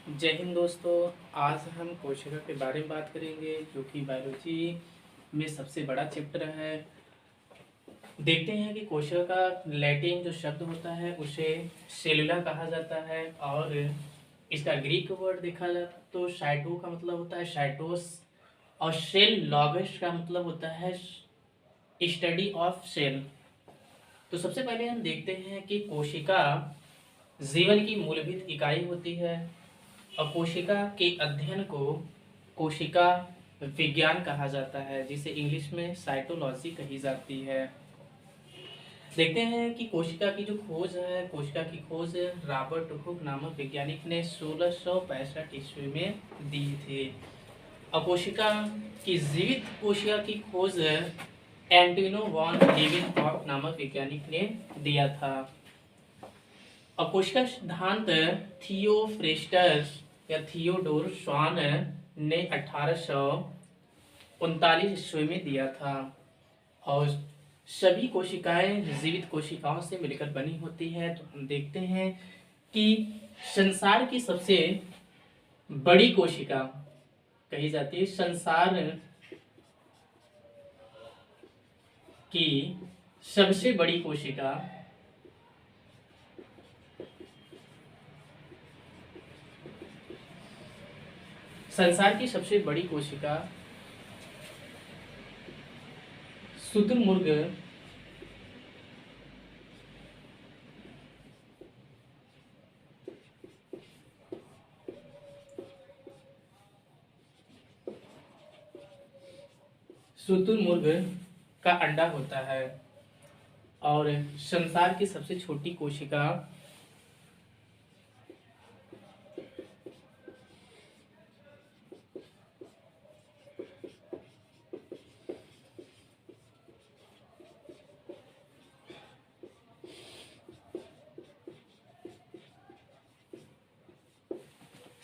जय हिंद दोस्तों। आज हम कोशिका के बारे में बात करेंगे जो कि बायोलॉजी में सबसे बड़ा चैप्टर है। देखते हैं कि कोशिका का लैटिन जो शब्द होता है उसे सेलुला कहा जाता है और इसका ग्रीक वर्ड देखा जाए तो साइटो का मतलब होता है साइटोस और सेल लॉगस का मतलब होता है स्टडी ऑफ सेल। तो सबसे पहले हम देखते हैं कि कोशिका जीवन की मूलभूत इकाई होती है और कोशिका के अध्ययन को कोशिका विज्ञान कहा जाता है जिसे इंग्लिश में साइटोलॉजी कही जाती है। देखते हैं कि कोशिका की जो खोज है, कोशिका की खोज रॉबर्ट हुक नामक वैज्ञानिक ने 1665 ईस्वी में दी थी और कोशिका की जीवित कोशिका की खोज एंटोनियो वॉन लीवेनहॉफ नामक वैज्ञानिक ने दिया था। और कोशिका सिद्धांत थियोफ्रेस्टस या थियोडोर स्वान ने 1839 ईस्वी में दिया था। और सभी कोशिकाएं जीवित कोशिकाओं से मिलकर बनी होती है। तो हम देखते हैं कि संसार की सबसे बड़ी कोशिका कही जाती है, संसार की सबसे बड़ी कोशिका संसार की सबसे बड़ी कोशिका शुतुरमुर्ग शुतुरमुर्ग का अंडा होता है और संसार की सबसे छोटी कोशिका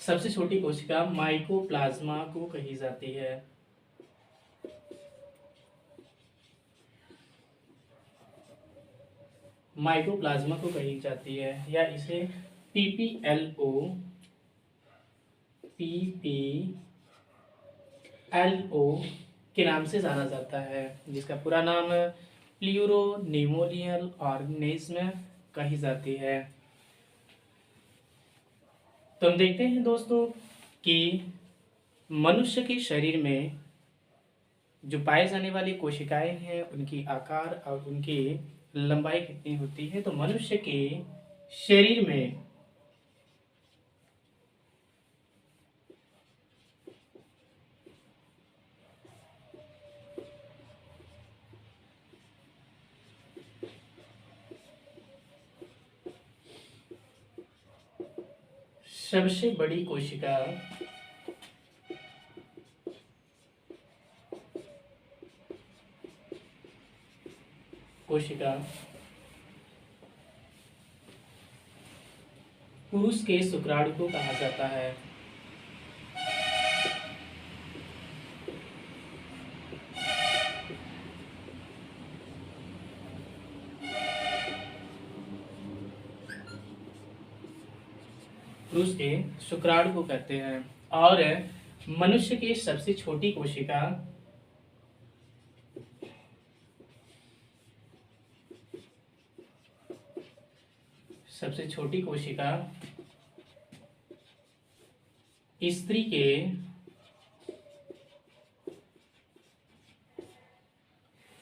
सबसे छोटी कोशिका माइकोप्लाज्मा को कही जाती है। माइकोप्लाज्मा को कही जाती है या इसे पीपीएलओ के नाम से जाना जाता है, जिसका पूरा नाम प्लूरोनिमोनियल ऑर्गेनिज्म कही जाती है। तो हम देखते हैं दोस्तों कि मनुष्य के शरीर में जो पाए जाने वाली कोशिकाएं हैं उनकी आकार और उनकी लंबाई कितनी होती है। तो मनुष्य के शरीर में सबसे बड़ी कोशिका पुरुष के शुक्राणु को कहा जाता है। पुरुष के शुक्राणु को कहते हैं और मनुष्य की सबसे छोटी कोशिका स्त्री के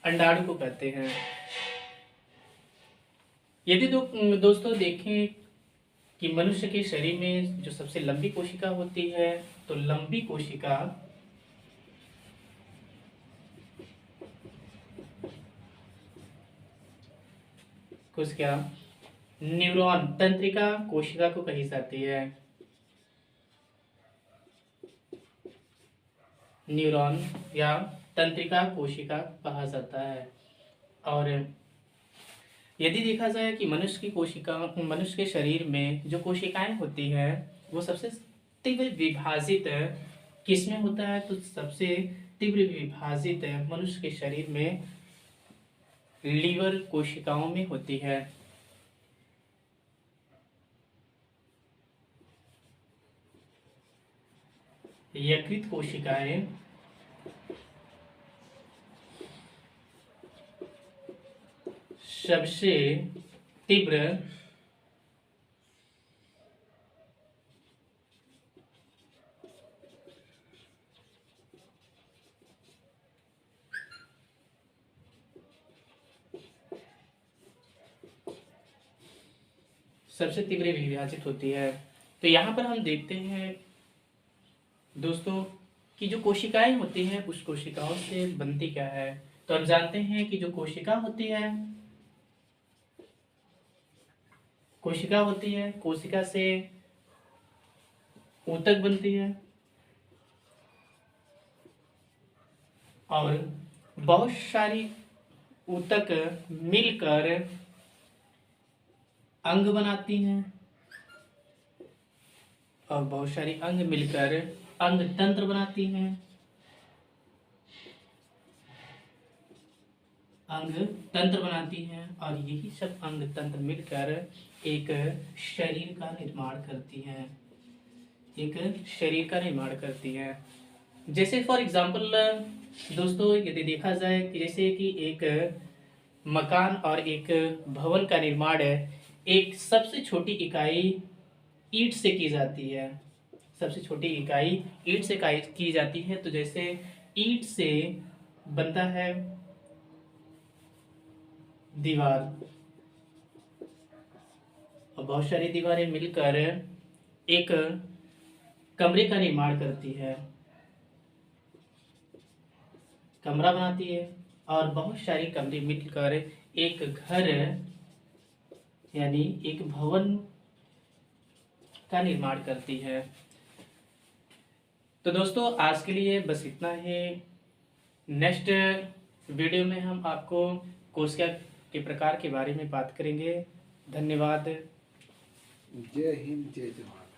अंडाणु को कहते हैं। यदि दोस्तों देखें कि मनुष्य के शरीर में जो सबसे लंबी कोशिका होती है तो लंबी कोशिका कोशिका न्यूरॉन तंत्रिका कोशिका को कही जाती है। न्यूरॉन या तंत्रिका कोशिका कहा जाता है। और यदि देखा जाए कि मनुष्य के शरीर में जो कोशिकाएं होती है वो सबसे तीव्र विभाजित किसमें होता है, तो सबसे तीव्र विभाजित मनुष्य के शरीर में लीवर कोशिकाओं में होती है। यकृत कोशिकाएं सबसे तीव्र विभाजित होती है। तो यहाँ पर हम देखते हैं दोस्तों कि जो कोशिकाएं होती हैं उस कोशिकाओं से बनती क्या है। तो हम जानते हैं कि जो कोशिका होती है, कोशिका से ऊतक बनती है और बहुत सारी ऊतक मिलकर अंग बनाती हैं और बहुत सारी अंग मिलकर अंग तंत्र बनाती हैं। अंग तंत्र बनाती हैं और यही सब अंग तंत्र मिलकर एक शरीर का निर्माण करती हैं। जैसे फॉर एग्जाम्पल दोस्तों यदि देखा जाए कि जैसे कि एक मकान और एक भवन का निर्माण है, एक सबसे छोटी इकाई ईंट से की जाती है। तो जैसे ईंट से बनता है दीवार और बहुत सारी दीवारें मिलकर एक कमरे का निर्माण करती है, कमरा बनाती है और बहुत सारी कमरे मिलकर एक घर यानी एक भवन का निर्माण करती है। तो दोस्तों आज के लिए बस इतना ही। नेक्स्ट वीडियो में हम आपको कोशिका के प्रकार के बारे में बात करेंगे। धन्यवाद। जय हिंद, जय जवान।